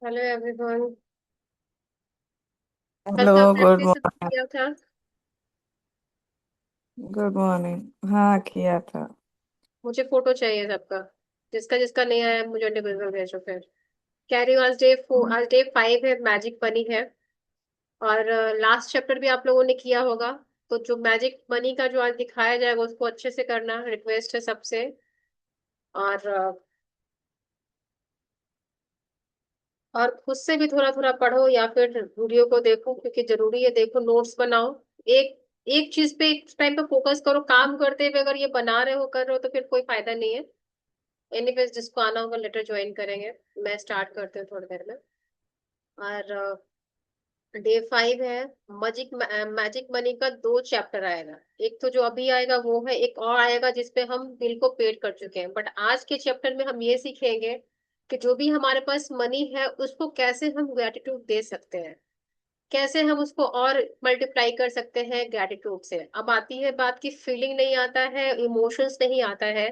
Hello everyone. कल hello. तो आपने गुड अच्छे से मॉर्निंग। किया था। Good morning. हाँ, किया था। मुझे फोटो चाहिए सबका। जिसका जिसका नहीं आया मुझे इंडिविजुअल भेजो फिर। कैरी आज आज डे 5 है, मैजिक मनी है। और लास्ट चैप्टर भी आप लोगों ने किया होगा। तो जो मैजिक मनी का जो आज दिखाया जाएगा उसको अच्छे से करना रिक्वेस्ट है सबसे। और खुद से भी थोड़ा थोड़ा पढ़ो या फिर वीडियो को देखो, क्योंकि जरूरी है। देखो, नोट्स बनाओ। एक एक चीज पे एक टाइम पे फोकस करो। काम करते हुए अगर ये बना रहे हो कर रहे हो तो फिर कोई फायदा नहीं है। एनीवेज, जिसको आना होगा लेटर ज्वाइन करेंगे। मैं स्टार्ट करती हूँ थोड़ी देर में। और डे 5 है। मैजिक मनी का 2 चैप्टर आएगा। एक तो जो अभी आएगा वो है, एक और आएगा जिसपे हम बिल को पेड कर चुके हैं। बट आज के चैप्टर में हम ये सीखेंगे कि जो भी हमारे पास मनी है उसको कैसे हम ग्रेटिट्यूड दे सकते हैं। कैसे हम उसको और मल्टीप्लाई कर सकते हैं ग्रेटिट्यूड से। अब आती है बात की फीलिंग नहीं आता है, इमोशंस नहीं आता है।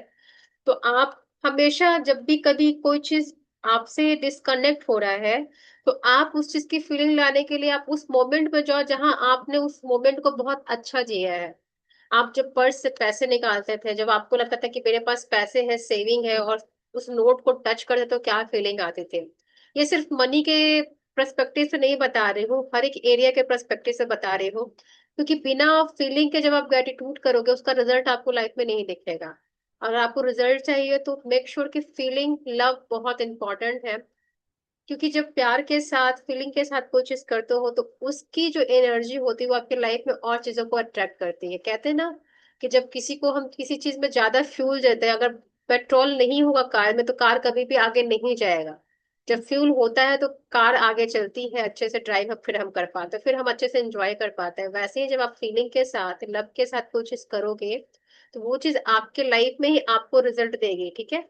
तो आप हमेशा जब भी कभी कोई चीज आपसे डिस्कनेक्ट हो रहा है, तो आप उस चीज की फीलिंग लाने के लिए आप उस मोमेंट में जाओ जहां आपने उस मोमेंट को बहुत अच्छा जिया है। आप जब पर्स से पैसे निकालते थे, जब आपको लगता था कि मेरे पास पैसे है, सेविंग है, और उस नोट को टच करते तो क्या फीलिंग आती थी। ये सिर्फ मनी के पर्सपेक्टिव से नहीं बता रही हूँ, हर एक एरिया के पर्सपेक्टिव से बता रही हूँ। क्योंकि बिना फीलिंग के जब आप ग्रेटिट्यूड करोगे उसका रिजल्ट आपको लाइफ में नहीं दिखेगा। अगर आपको रिजल्ट चाहिए तो मेक श्योर कि फीलिंग लव बहुत इंपॉर्टेंट है। क्योंकि जब प्यार के साथ फीलिंग के साथ कोई चीज करते हो तो उसकी जो एनर्जी होती है वो आपकी लाइफ में और चीजों को अट्रैक्ट करती है। कहते हैं ना कि जब किसी को हम किसी चीज में ज्यादा फ्यूल देते हैं, अगर पेट्रोल नहीं होगा कार में तो कार कभी भी आगे नहीं जाएगा। जब फ्यूल होता है तो कार आगे चलती है, अच्छे से ड्राइव फिर हम कर पाते हैं, फिर हम अच्छे से एंजॉय कर पाते हैं। वैसे ही जब आप फीलिंग के साथ लव के साथ कोई चीज करोगे तो वो चीज आपके लाइफ में ही आपको रिजल्ट देगी। ठीक है।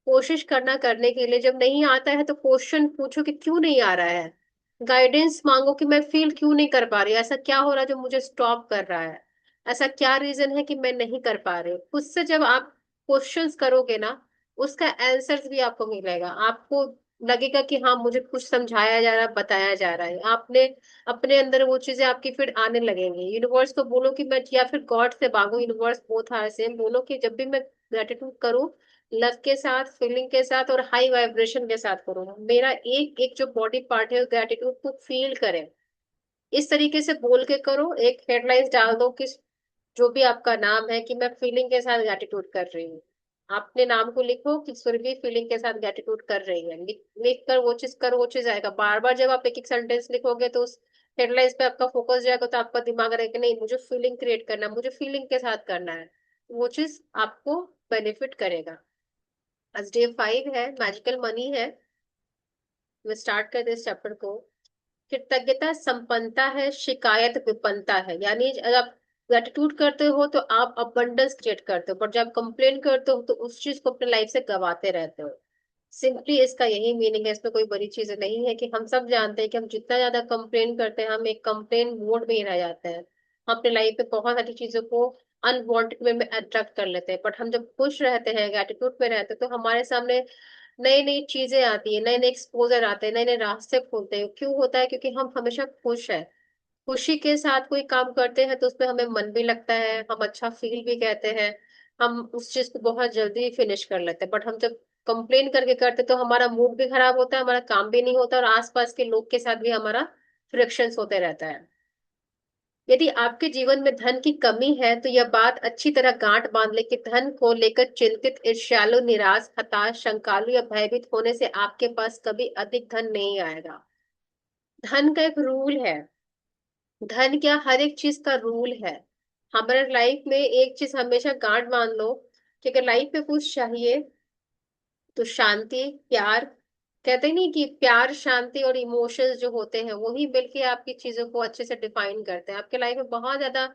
कोशिश करना करने के लिए, जब नहीं आता है तो क्वेश्चन पूछो कि क्यों नहीं आ रहा है। गाइडेंस मांगो कि मैं फील क्यों नहीं कर पा रही, ऐसा क्या हो रहा है जो मुझे स्टॉप कर रहा है। ऐसा क्या रीजन है कि मैं नहीं कर पा रही हूँ। खुद से जब आप क्वेश्चंस करोगे ना, उसका आंसर्स भी आपको मिलेगा। आपको लगेगा कि हाँ, मुझे कुछ समझाया जा रहा है, बताया जा रहा है। आपने अपने अंदर वो चीजें आपकी फिर आने लगेंगी। यूनिवर्स को बोलो कि मैं, या फिर गॉड से मांगो, यूनिवर्स बोथ आर सेम, बोलो कि जब भी मैं ग्रेटिट्यूड करूँ, लव के साथ, फीलिंग के साथ और हाई वाइब्रेशन के साथ करो। मेरा एक एक जो बॉडी पार्ट है ग्रेटिट्यूड को फील करे। इस तरीके से बोल के करो। एक हेडलाइंस डाल दो कि जो भी आपका नाम है कि मैं फीलिंग के साथ ग्रेटिट्यूड कर रही हूँ। अपने नाम को लिखो कि सुरभि फीलिंग के साथ ग्रेटिट्यूड कर रही है। लिख कर वो चीज कर, वो चीज आएगा। बार बार जब आप एक एक सेंटेंस लिखोगे तो उस हेडलाइंस पे आपका फोकस जाएगा, तो आपका दिमाग रहेगा कि नहीं, मुझे फीलिंग क्रिएट करना है, मुझे फीलिंग के साथ करना है। वो चीज आपको बेनिफिट करेगा। आज डे 5 है, मैजिकल मनी है। मैं स्टार्ट कर दे इस चैप्टर को। कृतज्ञता संपन्नता है, शिकायत विपन्नता है। यानी जब आप ग्रेटिट्यूड करते हो तो आप अबंडेंस क्रिएट करते हो, पर जब कंप्लेन करते हो तो उस चीज को अपने लाइफ से गवाते रहते हो। सिंपली इसका यही मीनिंग है, इसमें कोई बड़ी चीज नहीं है। कि हम सब जानते हैं कि हम जितना ज्यादा कंप्लेन करते हैं हम एक कंप्लेन मोड में ही रह जाते हैं। हम अपने लाइफ में बहुत सारी चीजों को अनवांटेड वे में अट्रैक्ट कर लेते हैं। बट हम जब खुश रहते हैं, ग्रेटिट्यूड में रहते हैं, तो हमारे सामने नई नई चीजें आती है, नए नए एक्सपोजर आते हैं, नए नए रास्ते खुलते हैं। क्यों होता है? क्योंकि हम हमेशा खुश है। खुशी के साथ कोई काम करते हैं तो उसमें हमें मन भी लगता है, हम अच्छा फील भी कहते हैं। हम उस चीज को बहुत जल्दी फिनिश कर लेते हैं। बट हम जब कंप्लेन करके करते तो हमारा मूड भी खराब होता है, हमारा काम भी नहीं होता, और आसपास के लोग के साथ भी हमारा फ्रिक्शंस होते रहता है। यदि आपके जीवन में धन की कमी है तो यह बात अच्छी तरह गांठ बांध ले कि धन को लेकर चिंतित, ईर्ष्यालु, निराश, हताश, शंकालु या भयभीत होने से आपके पास कभी अधिक धन नहीं आएगा। धन का एक रूल है। धन क्या, हर एक चीज का रूल है। हमारे लाइफ में एक चीज हमेशा गांठ बांध लो कि अगर लाइफ में कुछ चाहिए तो शांति, प्यार। कहते नहीं कि प्यार, शांति और इमोशंस जो होते हैं वही मिलके आपकी चीजों को अच्छे से डिफाइन करते हैं। आपके लाइफ में बहुत ज्यादा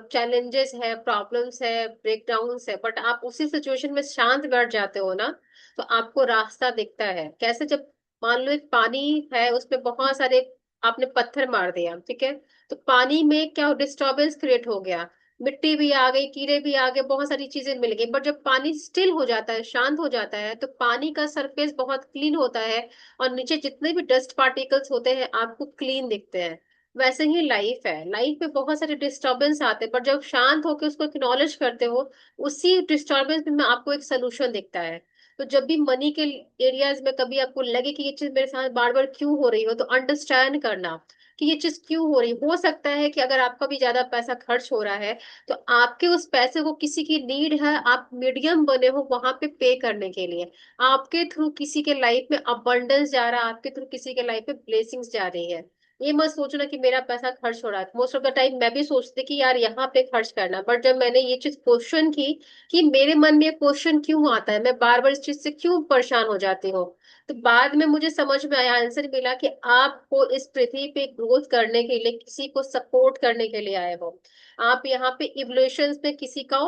चैलेंजेस है, प्रॉब्लम्स है, ब्रेकडाउन्स है, बट आप उसी सिचुएशन में शांत बैठ जाते हो ना, तो आपको रास्ता दिखता है। कैसे? जब मान लो एक पानी है, उसमें बहुत सारे आपने पत्थर मार दिया, ठीक है, तो पानी में क्या डिस्टरबेंस क्रिएट हो गया। मिट्टी भी आ गई, कीड़े भी आ गए, बहुत सारी चीजें मिल गई। बट जब पानी स्टिल हो जाता है, शांत हो जाता है, तो पानी का सरफेस बहुत क्लीन होता है, और नीचे जितने भी डस्ट पार्टिकल्स होते हैं आपको क्लीन दिखते हैं। वैसे ही लाइफ है, लाइफ में बहुत सारे डिस्टरबेंस आते हैं, पर जब शांत होकर उसको एक्नॉलेज करते हो, उसी डिस्टरबेंस में आपको एक सोल्यूशन दिखता है। तो जब भी मनी के एरियाज में कभी आपको लगे कि ये चीज मेरे साथ बार बार क्यों हो रही हो, तो अंडरस्टैंड करना कि ये चीज क्यों हो रही। हो सकता है कि अगर आपका भी ज्यादा पैसा खर्च हो रहा है, तो आपके उस पैसे को किसी की नीड है, आप मीडियम बने हो वहां पे पे करने के लिए। आपके थ्रू किसी के लाइफ में अबंडेंस जा रहा है, आपके थ्रू किसी के लाइफ में ब्लेसिंग्स जा रही है। ये मत सोचना कि मेरा पैसा खर्च हो रहा है। मोस्ट ऑफ द टाइम मैं भी सोचती कि यार यहाँ पे खर्च करना, बट जब मैंने ये चीज क्वेश्चन की कि मेरे मन में ये क्वेश्चन क्यों आता है, मैं बार बार इस चीज से क्यों परेशान हो जाती हूँ, तो बाद में मुझे समझ में आया, आंसर मिला कि आपको इस पृथ्वी पे ग्रोथ करने के लिए, किसी को सपोर्ट करने के लिए आए हो। आप यहाँ पे इवोल्यूशन में किसी का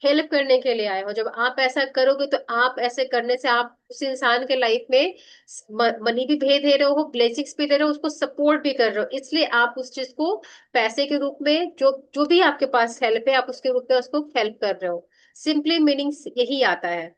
हेल्प करने के लिए आए हो। जब आप ऐसा करोगे, तो आप ऐसे करने से आप उस इंसान के लाइफ में मनी भी भेज दे रहे हो, ब्लेसिंग्स भी दे रहे हो, उसको सपोर्ट भी कर रहे हो। इसलिए आप उस चीज को पैसे के रूप में, जो जो भी आपके पास हेल्प है, आप उसके रूप में उसको हेल्प कर रहे हो। सिंपली मीनिंग यही आता है।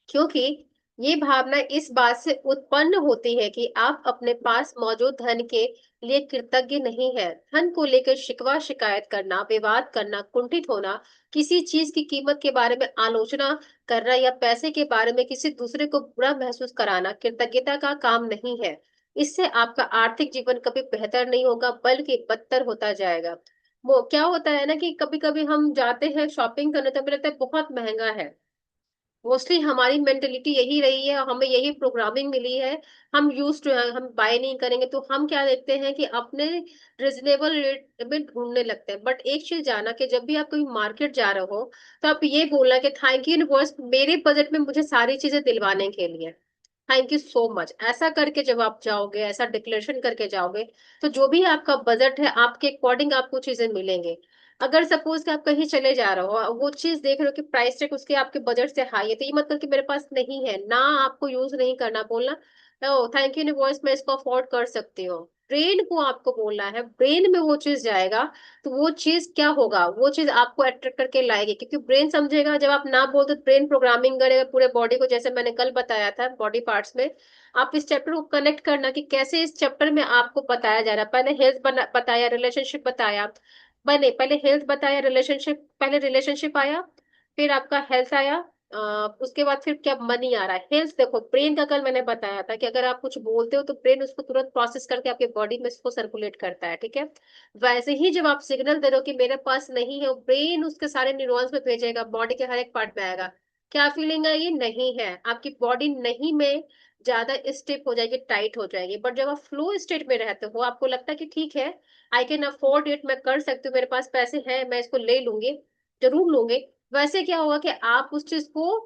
क्योंकि ये भावना इस बात से उत्पन्न होती है कि आप अपने पास मौजूद धन के लिए कृतज्ञ नहीं है। धन को लेकर शिकवा शिकायत करना, विवाद करना, कुंठित होना, किसी चीज की कीमत के बारे में आलोचना करना, या पैसे के बारे में किसी दूसरे को बुरा महसूस कराना कृतज्ञता का काम नहीं है। इससे आपका आर्थिक जीवन कभी बेहतर नहीं होगा, बल्कि बदतर होता जाएगा। वो क्या होता है ना कि कभी कभी हम जाते हैं शॉपिंग करने, तो हमें लगता है बहुत महंगा है। मोस्टली हमारी मेंटेलिटी यही रही है, हमें यही प्रोग्रामिंग मिली है। हम यूज टू है, हम बाय नहीं करेंगे, तो हम क्या देखते हैं कि अपने रिजनेबल रेट में ढूंढने लगते हैं। बट एक चीज जाना कि जब भी आप कोई मार्केट जा रहे हो, तो आप ये बोलना कि थैंक यू यूनिवर्स, मेरे बजट में मुझे सारी चीजें दिलवाने के लिए थैंक यू सो मच। ऐसा करके जब आप जाओगे, ऐसा डिक्लेरेशन करके जाओगे, तो जो भी आपका बजट है, आपके अकॉर्डिंग आपको चीजें मिलेंगे। अगर सपोज कि आप कहीं चले जा रहे हो और वो चीज देख रहे हो कि प्राइस टैग उसके आपके बजट से हाई है, तो ये मतलब कि मेरे पास नहीं है ना, आपको यूज नहीं करना, बोलना ओ थैंक यू यूनिवर्स, मैं इसको अफोर्ड कर सकती हूँ। ब्रेन को आपको बोलना है, ब्रेन में वो चीज जाएगा, तो वो चीज क्या होगा, वो चीज आपको अट्रैक्ट करके लाएगी, क्योंकि ब्रेन समझेगा। जब आप ना बोलते, ब्रेन प्रोग्रामिंग करेगा पूरे बॉडी को, जैसे मैंने कल बताया था बॉडी पार्ट्स में। आप इस चैप्टर को कनेक्ट करना कि कैसे इस चैप्टर में आपको बताया जा रहा है। पहले हेल्थ बताया, रिलेशनशिप बताया, बने पहले हेल्थ बताया, रिलेशनशिप, पहले रिलेशनशिप आया, फिर आपका हेल्थ आया, उसके बाद फिर क्या मनी आ रहा है। हेल्थ देखो, ब्रेन का कल मैंने बताया था कि अगर आप कुछ बोलते हो, तो ब्रेन उसको तुरंत प्रोसेस करके आपके बॉडी में उसको सर्कुलेट करता है, ठीक है। वैसे ही जब आप सिग्नल दे रहे हो कि मेरे पास नहीं है, ब्रेन उसके सारे न्यूरॉन्स में भेजेगा, बॉडी के हर एक पार्ट में आएगा। क्या फीलिंग आएगी, नहीं है, आपकी बॉडी नहीं में ज्यादा स्टिफ हो जाएगी, टाइट हो जाएगी। बट जब आप फ्लो स्टेट में रहते हो, आपको लगता है कि ठीक है, आई कैन अफोर्ड इट, मैं कर सकती हूँ, मेरे पास पैसे हैं, मैं इसको ले लूंगी, जरूर लूंगी। वैसे क्या होगा कि आप उस चीज को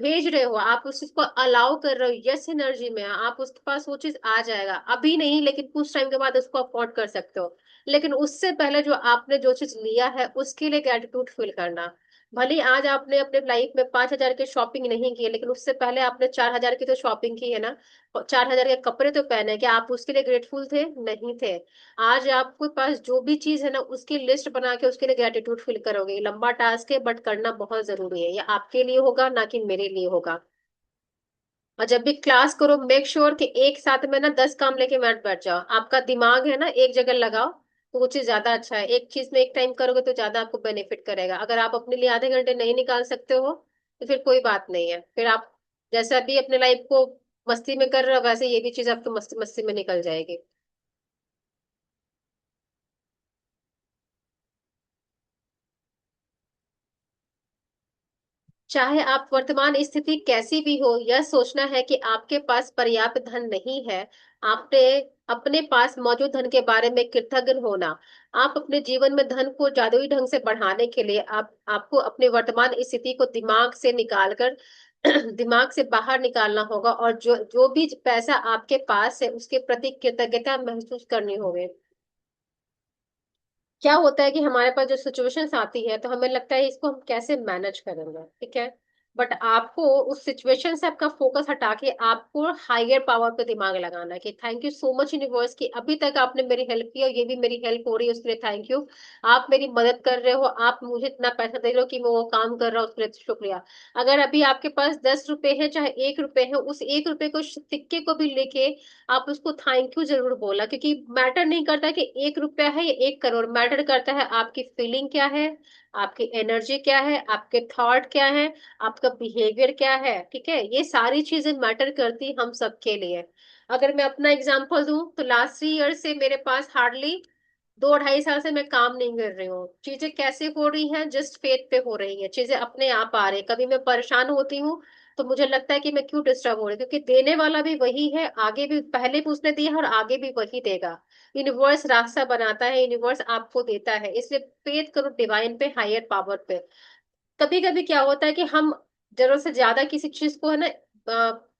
भेज रहे हो, आप उस चीज को अलाउ कर रहे हो, यस एनर्जी में आप उसके पास वो चीज आ जाएगा। अभी नहीं, लेकिन कुछ टाइम के बाद उसको अफोर्ड कर सकते हो। लेकिन उससे पहले जो आपने जो चीज लिया है, उसके लिए ग्रेटिट्यूड फील करना। भले ही आज आपने अपने लाइफ में 5,000 की शॉपिंग नहीं की है, लेकिन उससे पहले आपने 4,000 की तो शॉपिंग की है ना, और 4,000 के कपड़े तो पहने, क्या आप उसके लिए ग्रेटफुल थे, नहीं थे। आज आपके पास जो भी चीज है ना, उसकी लिस्ट बना के उसके लिए ग्रेटिट्यूड फील करोगे। लंबा टास्क है, बट करना बहुत जरूरी है। ये आपके लिए होगा, ना कि मेरे लिए होगा। और जब भी क्लास करो, मेक श्योर कि एक साथ में ना 10 काम लेके मत बैठ जाओ। आपका दिमाग है ना एक जगह लगाओ, तो वो चीज ज्यादा अच्छा है। एक चीज में एक टाइम करोगे तो ज्यादा आपको बेनिफिट करेगा। अगर आप अपने लिए आधे घंटे नहीं निकाल सकते हो, तो फिर कोई बात नहीं है। फिर आप जैसा भी अपने लाइफ को मस्ती में कर रहे हो, वैसे ये भी चीज आपको मस्ती मस्ती में निकल जाएगी। चाहे आप वर्तमान स्थिति कैसी भी हो, यह सोचना है कि आपके पास पर्याप्त धन नहीं है। आपने अपने पास मौजूद धन के बारे में कृतज्ञ होना। आप अपने जीवन में धन को जादुई ढंग से बढ़ाने के लिए आपको अपने वर्तमान स्थिति को दिमाग से निकाल कर दिमाग से बाहर निकालना होगा, और जो जो भी पैसा आपके पास है, उसके प्रति कृतज्ञता महसूस करनी होगी। क्या होता है कि हमारे पास जो सिचुएशंस आती है, तो हमें लगता है इसको हम कैसे मैनेज करेंगे, ठीक है। बट आपको उस सिचुएशन से आपका फोकस हटा के आपको हायर पावर पे दिमाग लगाना है कि thank you so much universe कि अभी तक आपने मेरी हेल्प की और ये भी मेरी हेल्प हो रही है, उसके लिए थैंक यू। आप मेरी मदद कर रहे हो, आप मुझे इतना पैसा दे रहे हो कि मैं वो काम कर रहा हूँ, उसके लिए शुक्रिया। अगर अभी आपके पास 10 रुपए है चाहे 1 रुपए है, उस 1 रुपए को सिक्के को भी लेके आप उसको थैंक यू जरूर बोला, क्योंकि मैटर नहीं करता कि 1 रुपया है या 1 करोड़, मैटर करता है आपकी फीलिंग क्या है, आपकी एनर्जी क्या है, आपके थॉट क्या है, आपका बिहेवियर क्या है। ठीक है, ये सारी चीजें मैटर करती हम सबके लिए। अगर मैं अपना एग्जांपल दूं तो लास्ट 3 ईयर से मेरे पास हार्डली 2 ढाई साल से मैं काम नहीं कर रही हूँ। चीजें कैसे हो रही हैं, जस्ट फेथ पे हो रही हैं, चीजें अपने आप आ रही हैं। कभी मैं परेशान होती हूँ तो मुझे लगता है कि मैं क्यों डिस्टर्ब हो रही हूँ, क्योंकि देने वाला भी वही है, आगे भी पहले भी उसने दिया और आगे भी वही देगा। यूनिवर्स रास्ता बनाता है, यूनिवर्स आपको देता है, इसलिए फेथ करो डिवाइन पे, हायर पावर पे। कभी कभी क्या होता है कि हम जरूरत से ज्यादा किसी चीज को है ना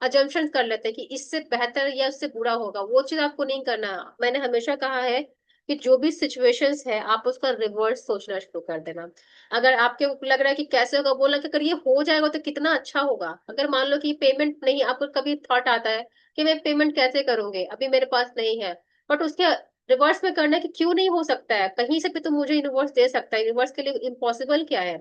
अजम्पशन कर लेते हैं कि इससे बेहतर या उससे बुरा होगा, वो चीज आपको नहीं करना। मैंने हमेशा कहा है कि जो भी सिचुएशंस है आप उसका रिवर्स सोचना शुरू कर देना। अगर आपके लग रहा है कि कैसे होगा, बोला कि अगर ये हो जाएगा तो कितना अच्छा होगा। अगर मान लो कि पेमेंट नहीं, आपको कभी थॉट आता है कि मैं पेमेंट कैसे करूंगी, अभी मेरे पास नहीं है, बट उसके रिवर्स में करना कि क्यों नहीं हो सकता है, कहीं से भी तो मुझे यूनिवर्स दे सकता है, यूनिवर्स के लिए इम्पॉसिबल क्या है।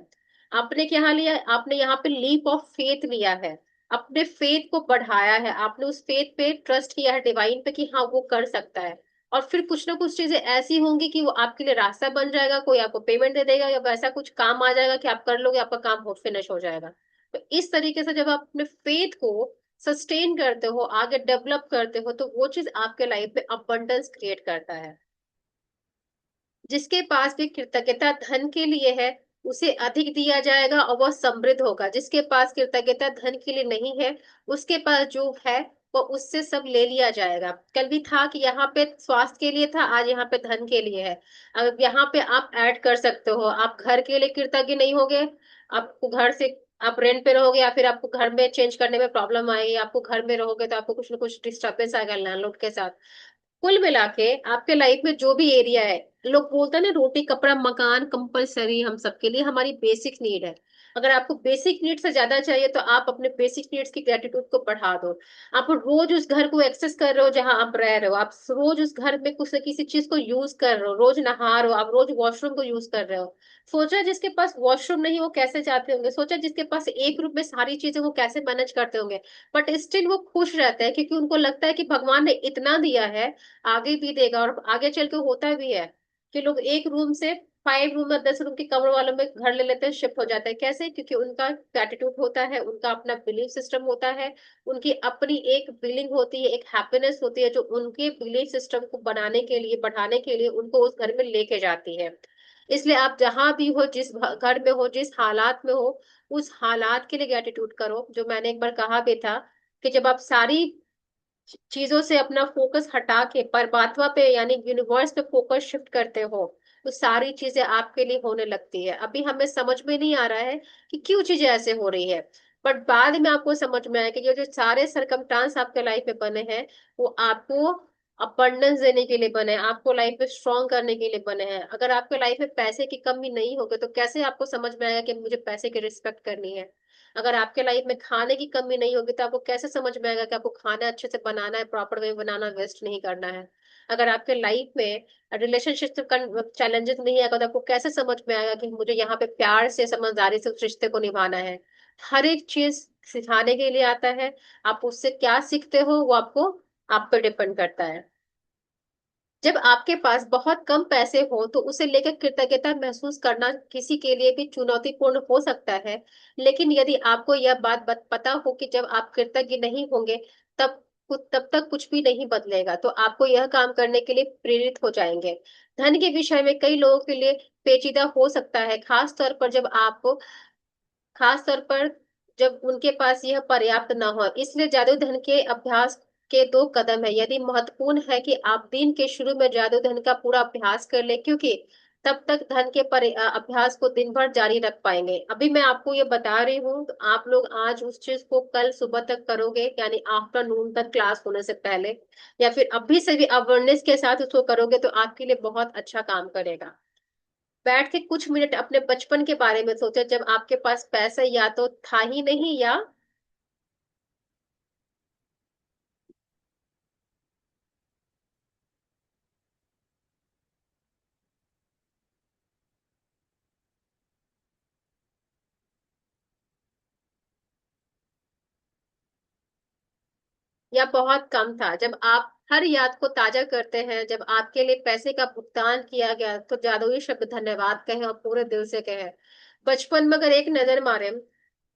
आपने क्या लिया, आपने यहाँ पे लीप ऑफ फेथ लिया है, अपने फेथ को बढ़ाया है, आपने उस फेथ पे ट्रस्ट किया है डिवाइन पे कि हाँ वो कर सकता है। और फिर कुछ ना कुछ चीजें ऐसी होंगी कि वो आपके लिए रास्ता बन जाएगा, कोई आपको पेमेंट दे देगा या वैसा कुछ काम आ जाएगा कि आप कर लोगे, आपका काम हो फिनिश हो जाएगा। तो इस तरीके से जब आप अपने फेथ को सस्टेन करते हो, आगे डेवलप करते हो, तो वो चीज आपके लाइफ में अबंडेंस क्रिएट करता है। जिसके पास भी कृतज्ञता धन के लिए है उसे अधिक दिया जाएगा और वह समृद्ध होगा। जिसके पास कृतज्ञता धन के लिए नहीं है, उसके पास जो है वो उससे सब ले लिया जाएगा। कल भी था कि यहाँ पे स्वास्थ्य के लिए था, आज यहाँ पे धन के लिए है। अब यहाँ पे आप ऐड कर सकते हो, आप घर के लिए कृतज्ञ नहीं होगे, आपको घर से आप रेंट पे रहोगे या फिर आपको घर में चेंज करने में प्रॉब्लम आएगी, आपको घर में रहोगे तो आपको कुछ ना कुछ डिस्टर्बेंस आएगा लैंडलॉर्ड के साथ। कुल मिला के आपके लाइफ में जो भी एरिया है, लोग बोलते हैं ना रोटी कपड़ा मकान कंपलसरी हम सबके लिए, हमारी बेसिक नीड है। अगर आपको बेसिक नीड से ज्यादा चाहिए तो आप अपने बेसिक नीड्स की ग्रेटिट्यूड को बढ़ा दो। आप रोज उस घर को एक्सेस कर रहे हो जहां आप रह रहे हो, आप रोज उस घर में कुछ न किसी चीज को यूज कर रहे हो, रोज नहा रहे हो, आप रोज वॉशरूम को यूज कर रहे हो। सोचा जिसके पास वॉशरूम नहीं वो कैसे जाते होंगे, सोचा जिसके पास 1 रूम में सारी चीजें वो कैसे मैनेज करते होंगे। बट स्टिल वो खुश रहते हैं क्योंकि उनको लगता है कि भगवान ने इतना दिया है, आगे भी देगा। और आगे चल के होता भी है कि लोग 1 रूम से 5 रूम या 10 रूम के कमरे वालों में घर ले लेते हैं, शिफ्ट हो जाते हैं। कैसे? क्योंकि उनका ग्रेटिट्यूड होता है, उनका अपना बिलीफ सिस्टम होता है, उनकी अपनी एक फीलिंग होती है, एक हैप्पीनेस होती है जो उनके बिलीफ सिस्टम को बनाने के लिए, बढ़ाने के लिए उनको उस घर में लेके जाती है। इसलिए आप जहां भी हो, जिस घर में हो, जिस हालात में हो, उस हालात के लिए ग्रेटिट्यूड करो। जो मैंने एक बार कहा भी था कि जब आप सारी चीजों से अपना फोकस हटा के परमात्मा पे यानी यूनिवर्स पे फोकस शिफ्ट करते हो, तो सारी चीजें आपके लिए होने लगती है। अभी हमें समझ में नहीं आ रहा है कि क्यों चीजें ऐसे हो रही है, बट बाद में आपको समझ में आया कि ये जो सारे सरकमस्टांस आपके लाइफ में बने हैं वो आपको अबंडेंस देने के लिए बने हैं, आपको लाइफ में स्ट्रॉन्ग करने के लिए बने हैं। अगर आपके लाइफ में पैसे की कमी नहीं होगी तो कैसे आपको समझ में आएगा कि मुझे पैसे की रिस्पेक्ट करनी है। अगर आपके लाइफ में खाने की कमी नहीं होगी तो आपको कैसे समझ में आएगा कि आपको खाना अच्छे से बनाना है, प्रॉपर वे बनाना, वेस्ट नहीं करना है। अगर आपके लाइफ में रिलेशनशिप चैलेंजेस नहीं आएगा तो आपको कैसे समझ में आएगा कि मुझे यहाँ पे प्यार से समझदारी से उस रिश्ते को निभाना है। हर एक चीज सिखाने के लिए आता है, आप उससे क्या सीखते हो वो आपको, आप पे डिपेंड करता है। जब आपके पास बहुत कम पैसे हो तो उसे लेकर कृतज्ञता महसूस करना किसी के लिए भी चुनौतीपूर्ण हो सकता है। लेकिन यदि आपको यह पता हो कि जब आप कृतज्ञ नहीं होंगे तब तब तक कुछ भी नहीं बदलेगा, तो आपको यह काम करने के लिए प्रेरित हो जाएंगे। धन के विषय में कई लोगों के लिए पेचीदा हो सकता है, खास तौर पर जब उनके पास यह पर्याप्त न हो। इसलिए जादू धन के अभ्यास के 2 कदम है। यदि महत्वपूर्ण है कि आप दिन के शुरू में जादू धन का पूरा अभ्यास कर ले, क्योंकि तब तक धन के अभ्यास को दिन भर जारी रख पाएंगे। अभी मैं आपको ये बता रही हूँ तो आप लोग आज उस चीज को कल सुबह तक करोगे, यानी आफ्टरनून तक क्लास होने से पहले, या फिर अभी से भी अवेयरनेस के साथ उसको करोगे तो आपके लिए बहुत अच्छा काम करेगा। बैठ के कुछ मिनट अपने बचपन के बारे में सोचो, जब आपके पास पैसा या तो था ही नहीं, या बहुत कम था। जब आप हर याद को ताजा करते हैं, जब आपके लिए पैसे का भुगतान किया गया, तो जादुई शब्द धन्यवाद कहें और पूरे दिल से कहें। बचपन में अगर एक नजर मारे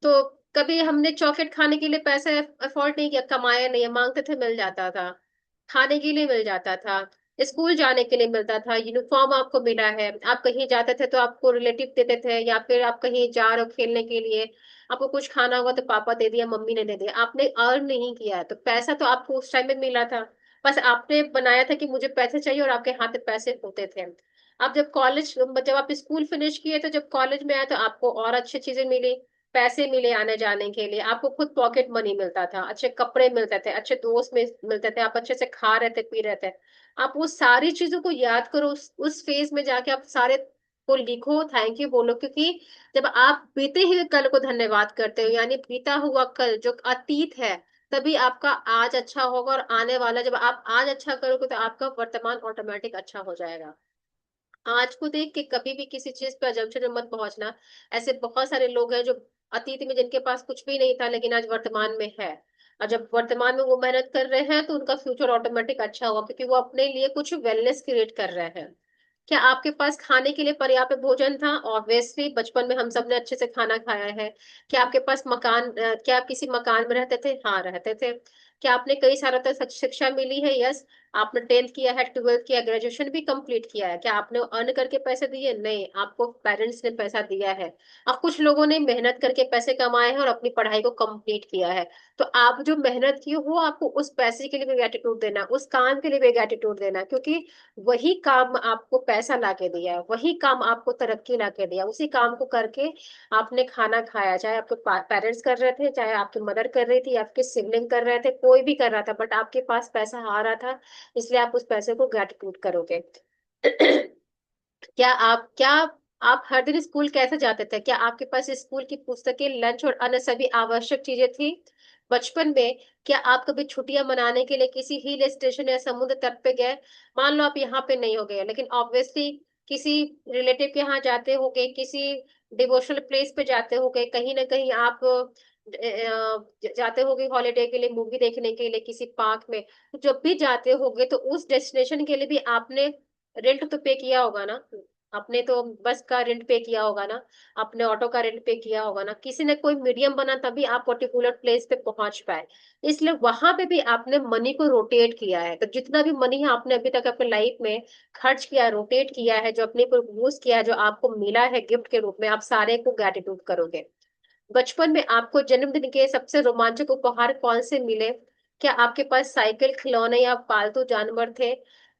तो कभी हमने चॉकलेट खाने के लिए पैसे अफोर्ड नहीं किया, कमाया नहीं है, मांगते थे मिल जाता था। खाने के लिए मिल जाता था, स्कूल जाने के लिए मिलता था, यूनिफॉर्म आपको मिला है, आप कहीं जाते थे तो आपको रिलेटिव देते थे, या फिर आप कहीं जा रहे हो खेलने के लिए, आपको कुछ खाना होगा तो पापा दे दिया, मम्मी ने दे दिया, आपने अर्न नहीं किया है, तो पैसा तो आपको उस टाइम में मिला था। बस आपने बनाया था कि मुझे पैसे चाहिए और आपके हाथ में पैसे होते थे। अब जब आप स्कूल फिनिश किए तो जब कॉलेज में आए तो आपको और अच्छी चीजें मिली, पैसे मिले आने जाने के लिए, आपको खुद पॉकेट मनी मिलता था, अच्छे कपड़े मिलते थे, अच्छे दोस्त में मिलते थे, आप अच्छे से खा रहे थे पी रहे थे। आप वो सारी चीजों को याद करो, उस फेज में जाके आप सारे को लिखो, थैंक यू बोलो, क्योंकि जब आप बीते हुए कल को धन्यवाद करते हो, यानी बीता हुआ कल जो अतीत है, तभी आपका आज अच्छा होगा, और आने वाला जब आप आज अच्छा करोगे तो आपका वर्तमान ऑटोमेटिक अच्छा हो जाएगा। आज को देख के कभी भी किसी चीज पे अजम्पशन में मत पहुंचना। ऐसे बहुत सारे लोग हैं जो अतीत में जिनके पास कुछ भी नहीं था लेकिन आज वर्तमान में है, और जब वर्तमान में वो मेहनत कर रहे हैं तो उनका फ्यूचर ऑटोमेटिक अच्छा होगा, क्योंकि वो अपने लिए कुछ वेलनेस क्रिएट कर रहे हैं। क्या आपके पास खाने के लिए पर्याप्त भोजन था? ऑब्वियसली बचपन में हम सब ने अच्छे से खाना खाया है। क्या आपके पास क्या आप किसी मकान में रहते थे? हाँ, रहते थे। क्या आपने कई सालों तक शिक्षा मिली है? यस। आपने 10th किया है, 12th किया, ग्रेजुएशन भी कंप्लीट किया है। क्या आपने अर्न करके पैसे दिए? नहीं, आपको पेरेंट्स ने पैसा दिया है। अब कुछ लोगों ने मेहनत करके पैसे कमाए हैं और अपनी पढ़ाई को कंप्लीट किया है। तो आप जो मेहनत की हो, आपको उस पैसे के लिए भी ग्रेटिट्यूड देना, उस काम के लिए भी ग्रेटिट्यूड देना, क्योंकि वही काम आपको पैसा ला के दिया, वही काम आपको तरक्की ला के दिया, उसी काम को करके आपने खाना खाया, चाहे आपके पेरेंट्स कर रहे थे, चाहे आपकी मदर कर रही थी, आपके सिबलिंग कर रहे थे, कोई भी कर रहा था, बट आपके पास पैसा आ रहा था, इसलिए आप उस पैसे को ग्रेटिट्यूड करोगे। क्या आप हर दिन स्कूल कैसे जाते थे? क्या आपके पास स्कूल की पुस्तकें, लंच और अन्य सभी आवश्यक चीजें थी? बचपन में क्या आप कभी छुट्टियां मनाने के लिए किसी हिल स्टेशन या समुद्र तट पे गए? मान लो आप यहाँ पे नहीं हो गए, लेकिन ऑब्वियसली किसी रिलेटिव के यहाँ जाते होगे, किसी डिवोशनल प्लेस पे जाते होगे, कहीं ना कहीं आप जाते होगे हॉलीडे के लिए, मूवी देखने के लिए किसी पार्क में। तो जब भी जाते होगे तो उस डेस्टिनेशन के लिए भी आपने रेंट तो पे किया होगा ना। आपने तो बस का रेंट पे किया होगा ना, आपने ऑटो का रेंट पे किया होगा ना, किसी ने कोई मीडियम बना तभी आप पर्टिकुलर प्लेस पे पहुंच पाए। इसलिए वहां पे भी आपने मनी को रोटेट किया है। तो जितना भी मनी है आपने अभी तक अपने लाइफ में खर्च किया, रोटेट किया है, जो अपने को यूज किया है, जो आपको मिला है गिफ्ट के रूप में, आप सारे को ग्रेटिट्यूड करोगे। बचपन में आपको जन्मदिन के सबसे रोमांचक उपहार कौन से मिले? क्या आपके पास साइकिल, खिलौने या पालतू जानवर थे?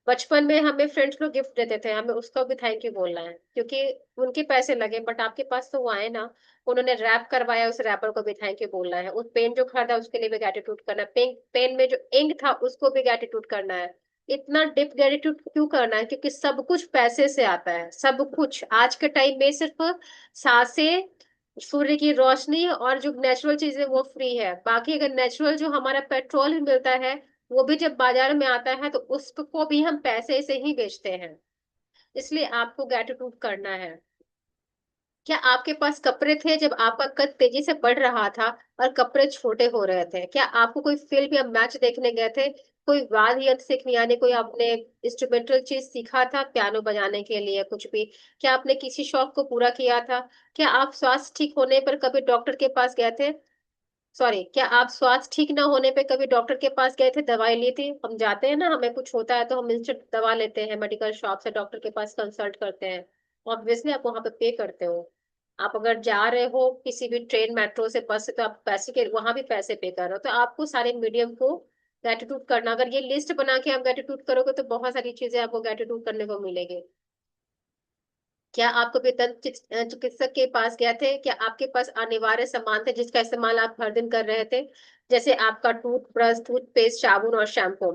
बचपन में हमें फ्रेंड्स लोग गिफ्ट देते थे, हमें उसका भी थैंक यू बोलना है, क्योंकि उनके पैसे लगे, बट आपके पास तो वो आए ना, उन्होंने रैप करवाया, उस रैपर को भी थैंक यू बोलना है, उस पेन जो खरीदा उसके लिए भी ग्रेटिट्यूड करना है, पेन पेन में जो इंक था उसको भी ग्रेटिट्यूड करना है। इतना डिप ग्रेटिट्यूड क्यों करना है? क्योंकि सब कुछ पैसे से आता है, सब कुछ आज के टाइम में सिर्फ सांसें, सूर्य की रोशनी और जो नेचुरल चीजें वो फ्री है, बाकी अगर नेचुरल जो हमारा पेट्रोल भी मिलता है वो भी जब बाजार में आता है तो उसको भी हम पैसे से ही बेचते हैं। इसलिए आपको ग्रेटिट्यूड करना है। क्या आपके पास कपड़े थे जब आपका कद तेजी से बढ़ रहा था और कपड़े छोटे हो रहे थे? क्या आपको कोई फिल्म या मैच देखने गए थे? कोई वाद्य यंत्र सीखने, यानी कोई आपने इंस्ट्रूमेंटल चीज सीखा था पियानो बजाने के लिए, कुछ भी? क्या आपने किसी शौक को पूरा किया था? क्या आप स्वास्थ्य ठीक होने पर कभी डॉक्टर के पास गए थे? सॉरी, क्या आप स्वास्थ्य ठीक ना होने पे कभी डॉक्टर के पास गए थे, दवाई ली थी? हम जाते हैं ना, हमें कुछ होता है तो हम इंस्टेंट दवा लेते हैं, मेडिकल शॉप से डॉक्टर के पास कंसल्ट करते हैं। ऑब्वियसली आप वहां पे पे करते हो। आप अगर जा रहे हो किसी भी ट्रेन, मेट्रो से, बस से, तो आप पैसे के वहां भी पैसे पे कर रहे हो, तो आपको सारे मीडियम को ग्रेटिट्यूड करना, अगर ये लिस्ट बना के आप ग्रेटिट्यूड करोगे तो बहुत सारी चीजें आपको ग्रेटिट्यूड करने को मिलेगी। क्या आप कभी दंत चिकित्सक के पास गए थे? क्या आपके पास अनिवार्य सामान थे जिसका इस्तेमाल आप हर दिन कर रहे थे, जैसे आपका टूथब्रश, टूथपेस्ट, साबुन और शैम्पू?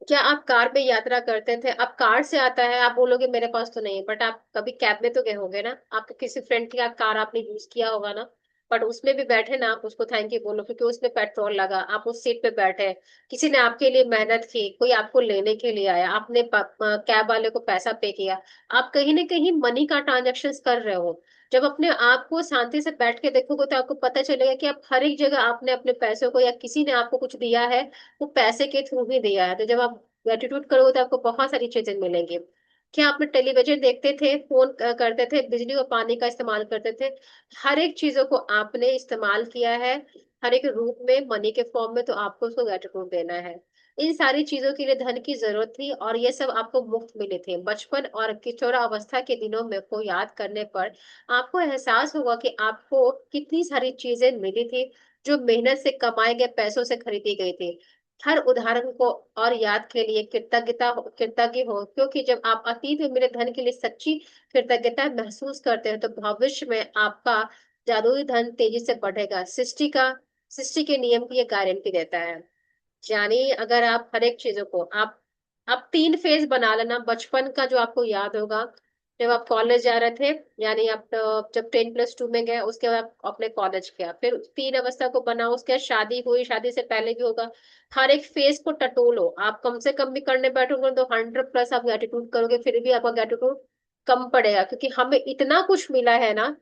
क्या आप कार में यात्रा करते थे? आप कार से आता है, आप बोलोगे मेरे पास तो नहीं, बट आप कभी कैब में तो गए होंगे ना, आपके किसी फ्रेंड की कार आपने यूज किया होगा ना। बट उसमें भी बैठे ना, आप उसको थैंक यू बोलो, क्योंकि उसमें पेट्रोल लगा, आप उस सीट पे बैठे, किसी ने आपके लिए मेहनत की, कोई आपको लेने के लिए आया, आपने कैब वाले को पैसा पे किया। आप कहीं ना कहीं मनी का ट्रांजेक्शन कर रहे हो। जब अपने आप को शांति से बैठ के देखोगे तो आपको पता चलेगा कि आप हर एक जगह आपने अपने पैसों को, या किसी ने आपको कुछ दिया है, वो पैसे के थ्रू ही दिया है। तो जब आप ग्रेटिट्यूड करोगे तो आपको बहुत सारी चीजें मिलेंगी। क्या आपने टेलीविजन देखते थे, फोन करते थे, बिजली और पानी का इस्तेमाल करते थे, हर एक चीजों को आपने इस्तेमाल किया है, हर एक रूप में, मनी के फॉर्म में, तो आपको उसको ग्रेटिट्यूड देना है। इन सारी चीजों के लिए धन की जरूरत थी, और ये सब आपको मुफ्त मिले थे। बचपन और किशोर अवस्था के दिनों में को याद करने पर आपको एहसास होगा कि आपको कितनी सारी चीजें मिली थी, जो मेहनत से कमाए गए पैसों से खरीदी गई थी। हर उदाहरण को और याद के लिए कृतज्ञ हो, क्योंकि जब आप अतीत में मिले धन के लिए सच्ची कृतज्ञता महसूस करते हैं, तो भविष्य में आपका जादुई धन तेजी से बढ़ेगा। सृष्टि के नियम की ये गारंटी देता है। यानी अगर आप हर एक चीजों को आप 3 फेज बना लेना, बचपन का जो आपको याद होगा, जब आप कॉलेज जा रहे थे, यानी आप जब 10+2 में गए, उसके बाद आप अपने कॉलेज किया, फिर 3 अवस्था को बनाओ, उसके बाद शादी हुई, शादी से पहले भी होगा। हर एक फेज को टटोलो, आप कम से कम भी करने बैठोगे तो 100+ आप ग्रेटिट्यूड करोगे, फिर भी आपका ग्रेटिट्यूड कम पड़ेगा, क्योंकि हमें इतना कुछ मिला है ना,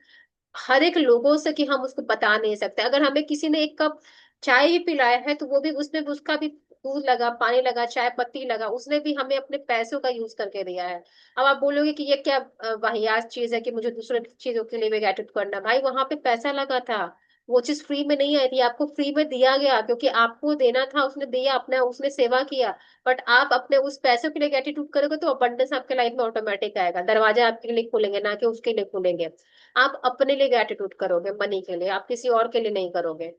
हर एक लोगों से, कि हम उसको बता नहीं सकते। अगर हमें किसी ने एक कप चाय भी पिलाया है, तो वो भी उसमें भी उसका भी दूध लगा, पानी लगा, चाय पत्ती लगा, उसने भी हमें अपने पैसों का यूज करके दिया है। अब आप बोलोगे कि ये क्या वाहियात चीज है कि मुझे दूसरे चीजों के लिए भी ग्रेटिट्यूड करना। भाई वहां पे पैसा लगा था, वो चीज फ्री में नहीं आई थी, आपको फ्री में दिया गया, क्योंकि आपको देना था, उसने दिया, अपना उसने सेवा किया। बट आप अपने उस पैसों के लिए ग्रेटिट्यूड करोगे तो अबंडेंस आपके लाइफ में ऑटोमेटिक आएगा, दरवाजे आपके लिए खुलेंगे, ना कि उसके लिए खुलेंगे। आप अपने लिए ग्रेटिट्यूड करोगे, मनी के लिए, आप किसी और के लिए नहीं करोगे।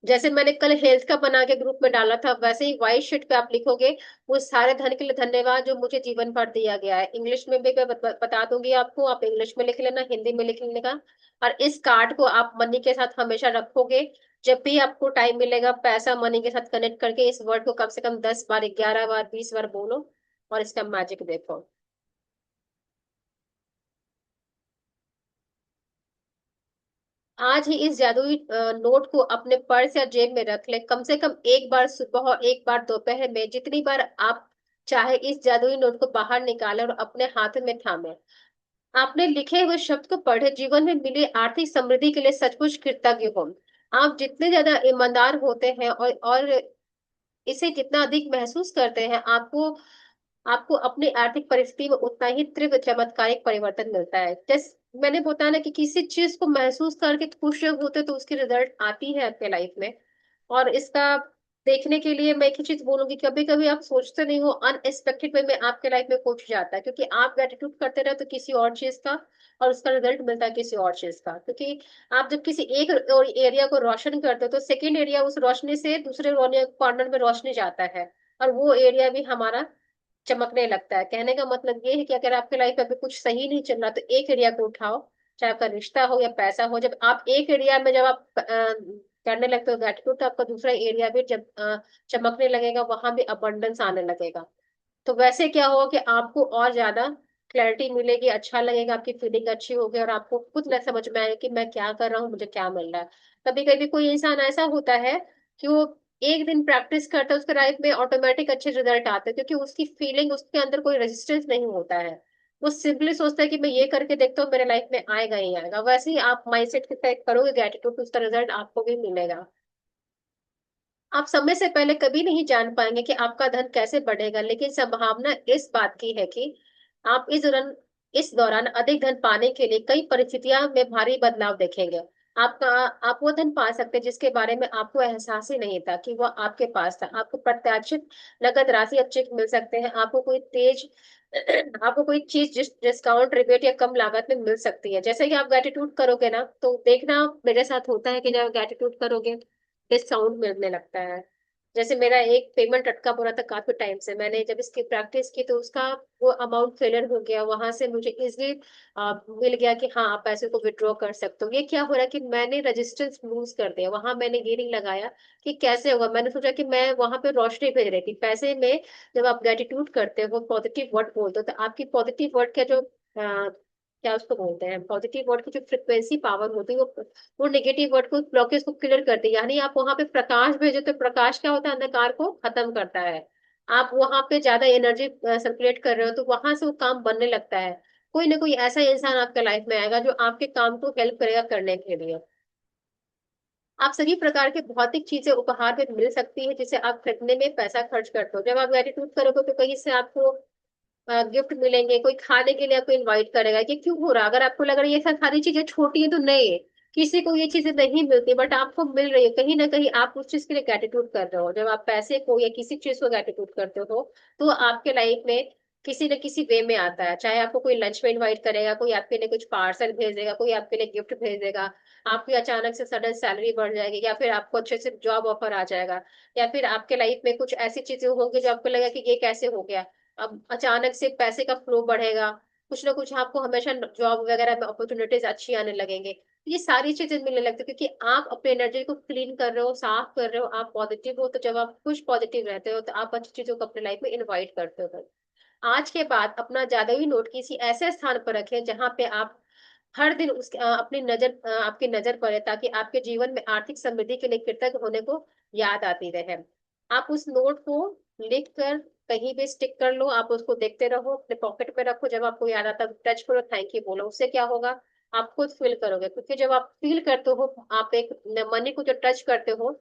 जैसे मैंने कल हेल्थ का बना के ग्रुप में डाला था, वैसे ही व्हाइट शीट पे आप लिखोगे, वो सारे धन के लिए धन्यवाद जो मुझे जीवन भर दिया गया है। इंग्लिश में भी मैं बता दूंगी आपको, आप इंग्लिश में लिख लेना, हिंदी में लिख लेने का। और इस कार्ड को आप मनी के साथ हमेशा रखोगे। जब भी आपको टाइम मिलेगा, पैसा मनी के साथ कनेक्ट करके इस वर्ड को कम से कम 10 बार, 11 बार, 20 बार बोलो, और इसका मैजिक देखो। आज ही इस जादुई नोट को अपने पर्स या जेब में रख ले, कम से कम एक बार सुबह और एक बार दोपहर में, जितनी बार आप चाहे इस जादुई नोट को बाहर निकालें और अपने हाथ में थामे। आपने लिखे हुए शब्द को पढ़े, जीवन में मिली आर्थिक समृद्धि के लिए सचमुच कृतज्ञ हो। आप जितने ज्यादा ईमानदार होते हैं और इसे जितना अधिक महसूस करते हैं, आपको आपको अपनी आर्थिक परिस्थिति में उतना ही तीव्र चमत्कारिक परिवर्तन मिलता है। जैसे मैंने बताया ना कि किसी चीज को महसूस करके खुश होते तो उसकी रिजल्ट आती है आपके लाइफ में। और इसका देखने के लिए मैं एक ही चीज बोलूंगी, कभी कभी आप सोचते नहीं हो, अनएक्सपेक्टेड वे में आपके लाइफ में कुछ जाता है, क्योंकि आप ग्रेटिट्यूड करते रहे तो किसी और चीज का, और उसका रिजल्ट मिलता है किसी और चीज का। क्योंकि आप जब किसी एक एरिया को रोशन करते हो, तो सेकेंड एरिया उस रोशनी से दूसरे कॉर्नर में रोशनी जाता है, और वो एरिया भी हमारा चमकने लगता है। कहने का मतलब ये है कि अगर आपके लाइफ में अभी कुछ सही नहीं चल रहा, तो एक एरिया को उठाओ, चाहे आपका रिश्ता हो या पैसा हो। जब आप एक एरिया में जब आप करने लगते हो ग्रेटिट्यूड, तो आपका दूसरा एरिया भी जब चमकने लगेगा, वहां भी अबंडेंस आने लगेगा। तो वैसे क्या होगा कि आपको और ज्यादा क्लैरिटी मिलेगी, अच्छा लगेगा, आपकी फीलिंग अच्छी होगी, और आपको खुद न समझ में आएगा कि मैं क्या कर रहा हूँ, मुझे क्या मिल रहा है। कभी कभी कोई इंसान ऐसा होता है कि वो एक दिन प्रैक्टिस करता है, उसके लाइफ में ऑटोमेटिक अच्छे रिजल्ट आते हैं, क्योंकि उसकी फीलिंग, उसके अंदर कोई रेजिस्टेंस नहीं होता है। वो सिंपली सोचता है कि मैं ये करके देखता हूँ, मेरे लाइफ में आएगा ही आएगा। वैसे ही आप माइंडसेट के साथ करोगे ग्रेटिट्यूड, उसका रिजल्ट आपको भी मिलेगा। आप समय से पहले कभी नहीं जान पाएंगे कि आपका धन कैसे बढ़ेगा, लेकिन संभावना इस बात की है कि आप इस दौरान अधिक धन पाने के लिए कई परिस्थितियां में भारी बदलाव देखेंगे। आपका आप वो धन पा सकते हैं जिसके बारे में आपको एहसास ही नहीं था कि वो आपके पास था। आपको प्रत्याशित नगद राशि अब चेक मिल सकते हैं, आपको कोई चीज डिस्काउंट, रिबेट या कम लागत में मिल सकती है। जैसे कि आप ग्रेटिट्यूड करोगे ना, तो देखना मेरे साथ होता है कि जब ग्रेटिट्यूड करोगे डिस्काउंट मिलने लगता है। जैसे मेरा एक पेमेंट अटका पड़ा था काफी टाइम से, मैंने जब इसकी प्रैक्टिस की तो उसका वो अमाउंट फेलर हो गया, वहां से मुझे इजिली मिल गया कि हाँ आप पैसे को विड्रॉ कर सकते हो। ये क्या हो रहा है कि मैंने रेजिस्टेंस लूज कर दिया, वहां मैंने ये नहीं लगाया कि कैसे होगा। मैंने सोचा कि मैं वहां पे रोशनी भेज रही थी पैसे में। जब आप ग्रेटिट्यूड करते हो, पॉजिटिव वर्ड बोलते हो, तो आपकी पॉजिटिव वर्ड का जो क्या उसको बोलते हैं, पॉजिटिव वर्ड की जो फ्रिक्वेंसी पावर होती है वो नेगेटिव वर्ड को, ब्लॉकेज को क्लियर करती है। यानी आप वहां पे प्रकाश भेजो तो प्रकाश क्या होता है, अंधकार को खत्म करता है। आप वहां पे ज्यादा एनर्जी सर्कुलेट कर रहे हो तो वहां से वो काम बनने लगता है। कोई ना कोई ऐसा इंसान आपके लाइफ में आएगा जो आपके काम को हेल्प करेगा करने के लिए। आप सभी प्रकार के भौतिक चीजें उपहार में मिल सकती है जिसे आप खरीदने में पैसा खर्च करते हो। जब आप ग्रेटिट्यूड करोगे तो कहीं से आपको गिफ्ट मिलेंगे, कोई खाने के लिए आपको इनवाइट करेगा। ये क्यों हो रहा, अगर आपको लग रहा है ये सब सारी चीजें छोटी है तो नहीं, किसी को ये चीजें नहीं मिलती बट आपको मिल रही है, कहीं ना कहीं आप उस चीज के लिए ग्रेटिट्यूड कर रहे हो। जब आप पैसे को या किसी चीज को ग्रेटिट्यूड करते हो तो आपके लाइफ में किसी न किसी वे में आता है। चाहे आपको कोई लंच में इनवाइट करेगा, कोई आपके लिए कुछ पार्सल भेज देगा, कोई आपके लिए गिफ्ट भेज देगा, आपकी अचानक से सडन सैलरी बढ़ जाएगी, या फिर आपको अच्छे से जॉब ऑफर आ जाएगा, या फिर आपके लाइफ में कुछ ऐसी चीजें होंगी जो आपको लगेगा कि ये कैसे हो गया। अब अचानक से पैसे का फ्लो बढ़ेगा, कुछ ना कुछ आपको हमेशा जॉब वगैरह में अपॉर्चुनिटीज अच्छी आने लगेंगे। तो ये सारी चीजें मिलने लगती है क्योंकि आप अपने एनर्जी को क्लीन कर रहे हो, साफ कर रहे हो, आप पॉजिटिव हो। तो जब आप कुछ पॉजिटिव रहते हो तो आप अच्छी चीजों को अपने लाइफ में इनवाइट करते हो। आज के बाद अपना जादुई नोट किसी ऐसे स्थान पर रखें जहां पे आप हर दिन अपनी नजर आपकी नजर पड़े, ताकि आपके जीवन में आर्थिक समृद्धि के लिए कृतज्ञ होने को याद आती रहे। आप उस नोट को लिख कर कहीं भी स्टिक कर लो, आप उसको देखते रहो, अपने पॉकेट में रखो, जब आपको याद आता है टच करो, थैंक यू बोलो। उससे क्या होगा, आप खुद फील करोगे, क्योंकि जब आप फील करते हो, आप एक मनी को जो टच करते हो,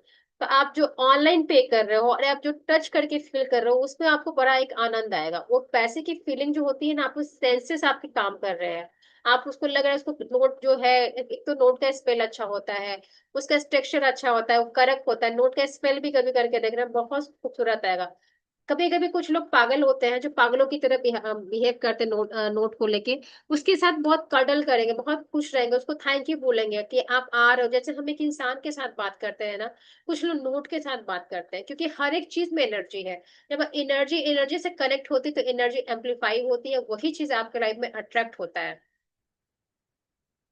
तो आप जो ऑनलाइन पे कर रहे हो और आप जो टच करके फील कर रहे हो उसमें आपको बड़ा एक आनंद आएगा। वो पैसे की फीलिंग जो होती है ना, आप उस सेंसेस आपके काम कर रहे हैं। आप उसको लग रहा है उसको, नोट जो है, एक तो नोट का स्पेल अच्छा होता है, उसका टेक्सचर अच्छा होता है, वो करेक्ट होता है। नोट का स्पेल भी कभी करके देख रहे हैं, बहुत खूबसूरत आएगा। कभी कभी कुछ लोग पागल होते हैं जो पागलों की तरह बिहेव करते हैं नोट को लेके, उसके साथ बहुत कडल करेंगे, बहुत खुश रहेंगे, उसको थैंक यू बोलेंगे कि आप आ रहे हो। जैसे हम एक इंसान के साथ बात करते हैं ना, कुछ लोग नोट के साथ बात करते हैं, क्योंकि हर एक चीज में एनर्जी है। जब एनर्जी एनर्जी से कनेक्ट होती है तो एनर्जी एम्पलीफाई होती है, वही चीज आपके लाइफ में अट्रैक्ट होता है।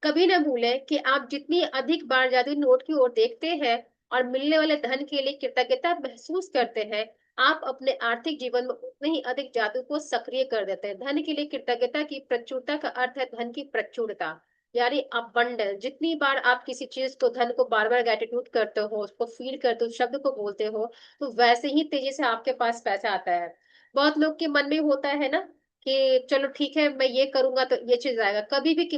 कभी न भूलें कि आप जितनी अधिक बार जादुई नोट की ओर देखते हैं और मिलने वाले धन के लिए कृतज्ञता महसूस करते हैं, आप अपने आर्थिक जीवन में उतने ही अधिक जादू को सक्रिय कर देते हैं। धन के लिए कृतज्ञता की प्रचुरता का अर्थ है धन की प्रचुरता, यानी अबंडेंस। जितनी बार आप किसी चीज को, धन को बार बार ग्रेटिट्यूड करते हो, उसको फील करते हो, शब्द को बोलते हो, तो वैसे ही तेजी से आपके पास पैसा आता है। बहुत लोग के मन में होता है ना कि चलो ठीक है मैं ये करूंगा तो ये चीज आएगा। कभी भी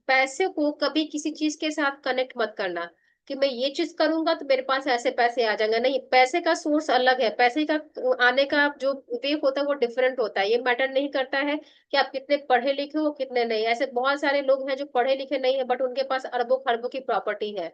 पैसे को कभी किसी चीज के साथ कनेक्ट मत करना कि मैं ये चीज करूंगा तो मेरे पास ऐसे पैसे आ जाएंगे। नहीं, पैसे का सोर्स अलग है, पैसे का आने का जो वे होता है वो डिफरेंट होता है। ये मैटर नहीं करता है कि आप कितने पढ़े लिखे हो कितने नहीं। ऐसे बहुत सारे लोग हैं जो पढ़े लिखे नहीं है बट उनके पास अरबों खरबों की प्रॉपर्टी है।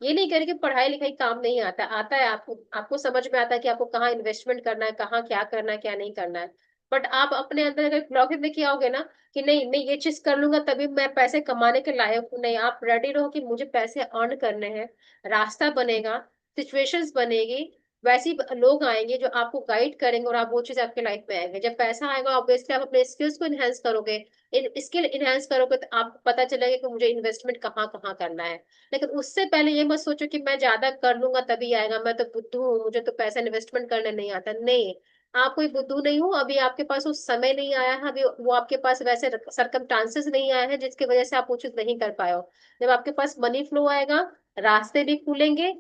ये नहीं करके पढ़ाई लिखाई काम नहीं आता, आता है आपको, आपको समझ में आता है कि आपको कहाँ इन्वेस्टमेंट करना है, कहाँ क्या करना है क्या नहीं करना है। बट आप अपने अंदर अगर ब्लॉकेज लेके आओगे ना कि नहीं मैं ये चीज कर लूंगा तभी मैं पैसे कमाने के लायक हूँ, नहीं, आप रेडी रहो कि मुझे पैसे अर्न करने हैं। रास्ता बनेगा, सिचुएशंस बनेगी, वैसी लोग आएंगे जो आपको गाइड करेंगे और आप वो चीज आपके लाइफ में आएंगे। जब पैसा आएगा ऑब्वियसली आप अपने स्किल्स को इनहेंस करोगे, इन स्किल इनहेंस करोगे तो आपको पता चलेगा कि मुझे इन्वेस्टमेंट कहाँ कहाँ करना है। लेकिन उससे पहले ये मत सोचो कि मैं ज्यादा कर लूंगा तभी आएगा, मैं तो बुद्धू हूँ, मुझे तो पैसा इन्वेस्टमेंट करने नहीं आता। नहीं, आप कोई बुद्धू नहीं हो, अभी आपके पास वो समय नहीं आया है, अभी वो आपके पास वैसे सरकमस्टांसेस नहीं आए हैं जिसकी वजह से आप वो चीज नहीं कर पाए हो। जब आपके पास मनी फ्लो आएगा, रास्ते भी खुलेंगे,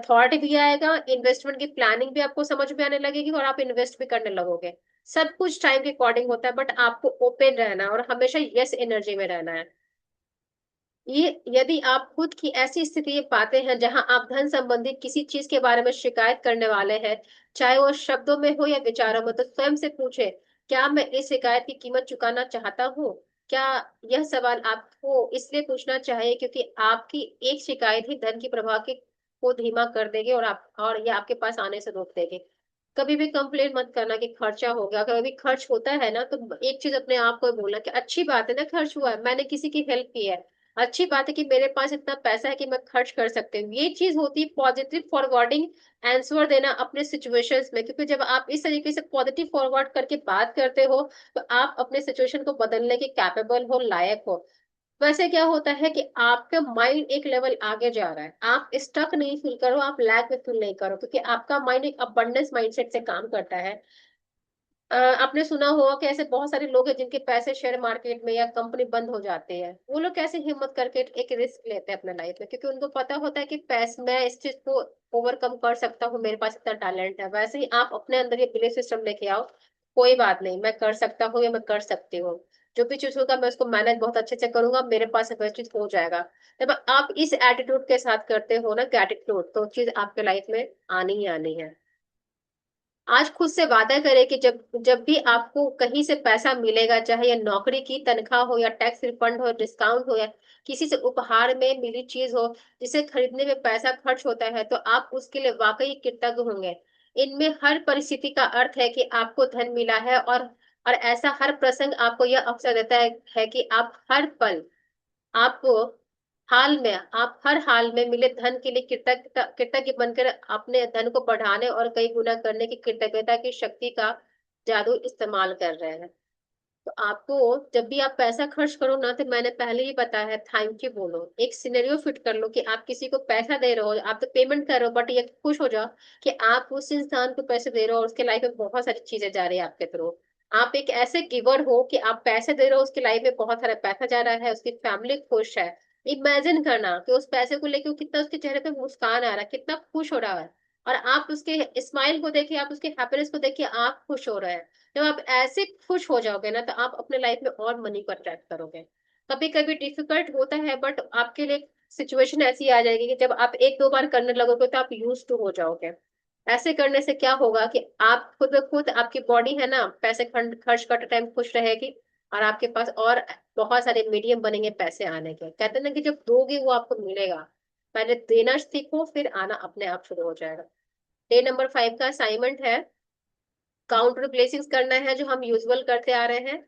थॉट भी आएगा, इन्वेस्टमेंट की प्लानिंग भी आपको समझ में आने लगेगी और आप इन्वेस्ट भी करने लगोगे। सब कुछ टाइम के अकॉर्डिंग होता है, बट आपको ओपन रहना है और हमेशा यस एनर्जी में रहना है। ये यदि आप खुद की ऐसी स्थिति पाते हैं जहां आप धन संबंधी किसी चीज के बारे में शिकायत करने वाले हैं, चाहे वो शब्दों में हो या विचारों में, तो स्वयं से पूछे, क्या मैं इस शिकायत की कीमत चुकाना चाहता हूँ? क्या यह सवाल आपको इसलिए पूछना चाहिए क्योंकि आपकी एक शिकायत ही धन की प्रवाह के को धीमा कर देगी और ये आपके पास आने से रोक देगी। कभी भी कंप्लेन मत करना कि खर्चा हो गया। कभी खर्च होता है ना तो एक चीज अपने आप को बोलना कि अच्छी बात है ना, खर्च हुआ है, मैंने किसी की हेल्प की है। अच्छी बात है कि मेरे पास इतना पैसा है कि मैं खर्च कर सकती हूँ। ये चीज होती है पॉजिटिव फॉरवर्डिंग आंसर देना अपने सिचुएशंस में, क्योंकि जब आप इस तरीके से पॉजिटिव फॉरवर्ड करके बात करते हो तो आप अपने सिचुएशन को बदलने के कैपेबल हो, लायक हो। वैसे क्या होता है कि आपका माइंड एक लेवल आगे जा रहा है, आप स्टक नहीं फील करो, आप लैक में फील नहीं करो, क्योंकि आपका माइंड एक अबंडेंस माइंडसेट से काम करता है। आपने सुना होगा कि ऐसे बहुत सारे लोग हैं जिनके पैसे शेयर मार्केट में या कंपनी बंद हो जाते हैं। वो लोग कैसे हिम्मत करके एक रिस्क लेते हैं अपने लाइफ में, क्योंकि उनको पता होता है कि पैसे, मैं इस चीज को ओवरकम कर सकता हूँ, मेरे पास इतना टैलेंट है। वैसे ही आप अपने अंदर ये बिलीफ सिस्टम लेके आओ, कोई बात नहीं, मैं कर सकता हूँ या मैं कर सकती हूँ, जो भी चीज होगा मैं उसको मैनेज बहुत अच्छे से करूंगा, मेरे पास वह चीज हो जाएगा। जब आप इस एटीट्यूड के साथ करते हो ना, ग्रेटिट्यूड, तो चीज आपके लाइफ में आनी ही आनी है। आज खुद से वादा करें कि जब जब भी आपको कहीं से पैसा मिलेगा, चाहे ये नौकरी की तनख्वाह हो या टैक्स रिफंड हो, डिस्काउंट हो, या किसी से उपहार में मिली चीज हो जिसे खरीदने में पैसा खर्च होता है, तो आप उसके लिए वाकई कृतज्ञ होंगे। इनमें हर परिस्थिति का अर्थ है कि आपको धन मिला है, और ऐसा हर प्रसंग आपको यह अवसर देता है कि आप हर पल, आपको आप हर हाल में मिले धन के लिए कृतज्ञता कृतज्ञ बनकर अपने धन को बढ़ाने और कई गुना करने की कृतज्ञता की शक्ति का जादू इस्तेमाल कर रहे हैं। तो आपको जब भी आप पैसा खर्च करो ना, तो मैंने पहले ही बताया है, थैंक यू बोलो। एक सिनेरियो फिट कर लो कि आप किसी को पैसा दे रहे हो, आप तो पेमेंट कर रहे हो, बट ये खुश हो जाओ कि आप उस इंसान को पैसे दे रहे हो और उसके लाइफ में बहुत सारी चीजें जा रही है आपके थ्रू। आप एक ऐसे गिवर हो कि आप पैसे दे रहे हो, उसकी लाइफ में बहुत सारा पैसा जा रहा है, उसकी फैमिली खुश है। इमेजिन करना कि उस पैसे को लेके वो कितना, उसके चेहरे पे मुस्कान आ रहा है, कितना खुश हो रहा है, और आप उसके स्माइल को देखिए, आप उसके हैप्पीनेस को देखिए, आप खुश हो रहे हैं। जब आप ऐसे खुश हो जाओगे ना, तो आप अपने लाइफ में और मनी को अट्रैक्ट करोगे। कभी कभी डिफिकल्ट होता है, बट आपके लिए सिचुएशन ऐसी आ जाएगी कि जब आप एक दो बार करने लगोगे तो आप यूज टू हो जाओगे। ऐसे करने से क्या होगा कि आप खुद ब खुद, आपकी बॉडी है ना, पैसे खर्च करते टाइम खुश रहेगी, और आपके पास और बहुत सारे मीडियम बनेंगे पैसे आने के। कहते हैं ना कि जब दोगे वो आपको मिलेगा। पहले देना सीखो, फिर आना अपने आप शुरू हो जाएगा। डे नंबर 5 का असाइनमेंट है काउंटर ब्लेसिंग्स करना है, जो हम यूजुअल करते आ रहे हैं।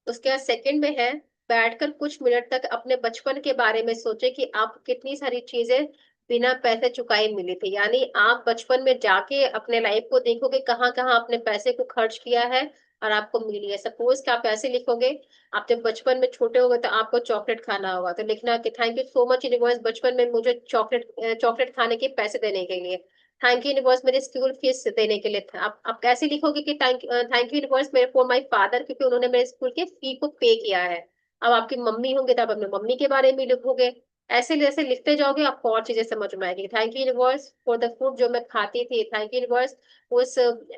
उसके बाद सेकंड में है, बैठकर कुछ मिनट तक अपने बचपन के बारे में सोचे कि आप कितनी सारी चीजें बिना पैसे चुकाए मिली थी। यानी आप बचपन में जाके अपने लाइफ को देखोगे, कहाँ कहाँ अपने पैसे को खर्च किया है और आपको मिली है। सपोज कि आप ऐसे लिखोगे, आप जब बचपन में छोटे होगे तो आपको चॉकलेट खाना होगा, तो लिखना कि thank you so much universe, बचपन में मुझे चॉकलेट खाने के पैसे देने के लिए। थैंक यू यूनिवर्स मेरे स्कूल फीस देने के लिए था। आप कैसे लिखोगे कि थैंक यू यूनिवर्स मेरे फॉर माय फादर, क्योंकि उन्होंने मेरे स्कूल के फी को पे किया है। अब आपकी मम्मी होंगे तो आप अपने मम्मी के बारे में लिखोगे। ऐसे जैसे लिखते जाओगे आपको और चीजें समझ में आएगी। Thank you universe for the food जो मैं खाती थी, थैंक यू यूनिवर्स उस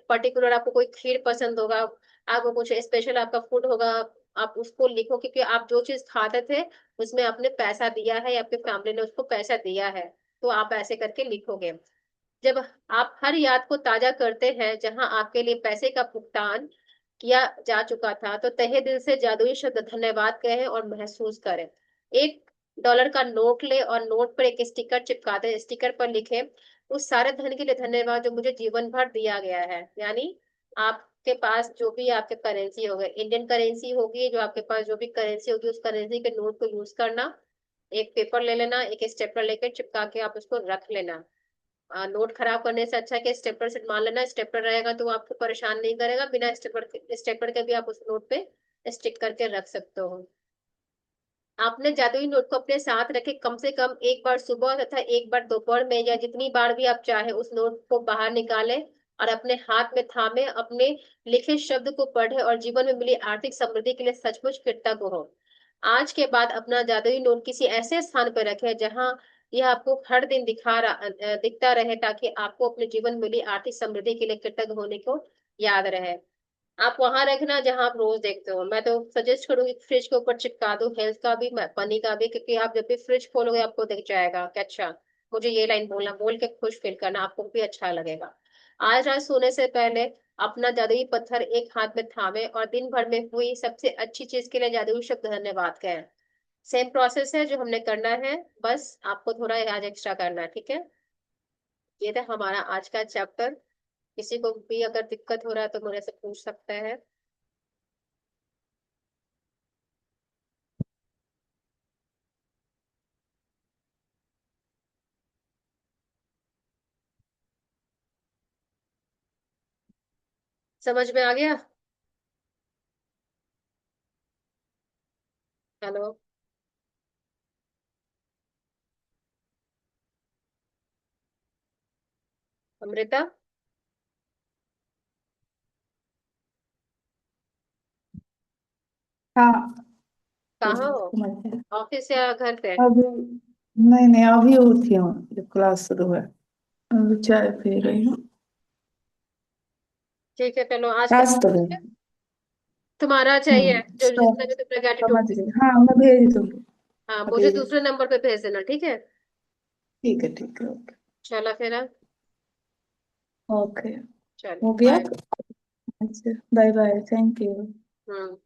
पर्टिकुलर, आपको कोई खीर पसंद होगा, आपको कुछ स्पेशल आपका फूड होगा, आप उसको लिखो, क्योंकि आप जो चीज खाते थे उसमें आपने पैसा दिया है या आपके फैमिली ने उसको पैसा दिया है। तो आप ऐसे करके लिखोगे। जब आप हर याद को ताजा करते हैं जहां आपके लिए पैसे का भुगतान किया जा चुका था, तो तहे दिल से जादुई शब्द धन्यवाद कहें और महसूस करें। $1 का नोट ले और नोट पर एक स्टिकर चिपका दें। स्टिकर पर लिखें, उस सारे धन के लिए धन्यवाद जो मुझे जीवन भर दिया गया है। यानी आपके पास जो भी आपके करेंसी होगा, इंडियन करेंसी होगी, जो आपके पास जो भी करेंसी होगी, उस करेंसी के नोट को यूज करना। एक पेपर ले लेना, एक स्टेपलर लेकर चिपका के आप उसको रख लेना। नोट खराब करने से अच्छा है कि स्टेपलर से मान लेना, स्टेपलर रहेगा तो वो आपको परेशान नहीं करेगा। बिना स्टेपलर के भी आप उस नोट पे स्टिक करके रख सकते हो। आपने जादुई नोट को अपने साथ रखे, कम से कम एक बार सुबह तथा एक बार दोपहर में, या जितनी बार भी आप चाहे उस नोट को बाहर निकालें और अपने हाथ में थामे, अपने लिखे शब्द को पढ़े और जीवन में मिली आर्थिक समृद्धि के लिए सचमुच कृतज्ञ हो। आज के बाद अपना जादुई नोट किसी ऐसे स्थान पर रखें जहां यह आपको हर दिन दिखता रहे, ताकि आपको अपने जीवन में मिली आर्थिक समृद्धि के लिए कृतज्ञ होने को याद रहे। आप वहां रखना जहां आप रोज देखते हो। मैं तो सजेस्ट करूंगी फ्रिज के ऊपर चिपका दो, हेल्थ का भी मनी का भी, क्योंकि आप जब भी फ्रिज खोलोगे आपको दिख जाएगा कि अच्छा, मुझे ये लाइन बोलना, बोल के खुश फील करना, आपको भी अच्छा लगेगा। आज रात सोने से पहले अपना जादुई पत्थर एक हाथ में थामे और दिन भर में हुई सबसे अच्छी चीज के लिए जादुई शब्द धन्यवाद कहें। सेम प्रोसेस है जो हमने करना है, बस आपको थोड़ा आज एक्स्ट्रा करना है, ठीक है। ये था हमारा आज का चैप्टर। किसी को भी अगर दिक्कत हो रहा है तो मुझे से पूछ सकता है। समझ में आ गया? हेलो। अमृता। हाँ। कहाँ हो? समझ गया। ऑफिस या घर पे? अभी नहीं नहीं, अभी उठी हूँ जब क्लास शुरू है। अभी चाय पी रही हूँ। ठीक है, चलो आज का क्लास तो है। तुम्हारा चाहिए, जो सब जितना भी तुमने समझ ग्रेटिट्यूड। गई, हाँ मैं भेज दूंगी। हाँ, मुझे अभी दूसरे नंबर पे भेज देना, ठीक है? ठीक है, ठीक है, ओके। चलो फिर हाँ? ओके। चलो हो गया। बाय। अच्छा, bye bye, thank you. Hmm.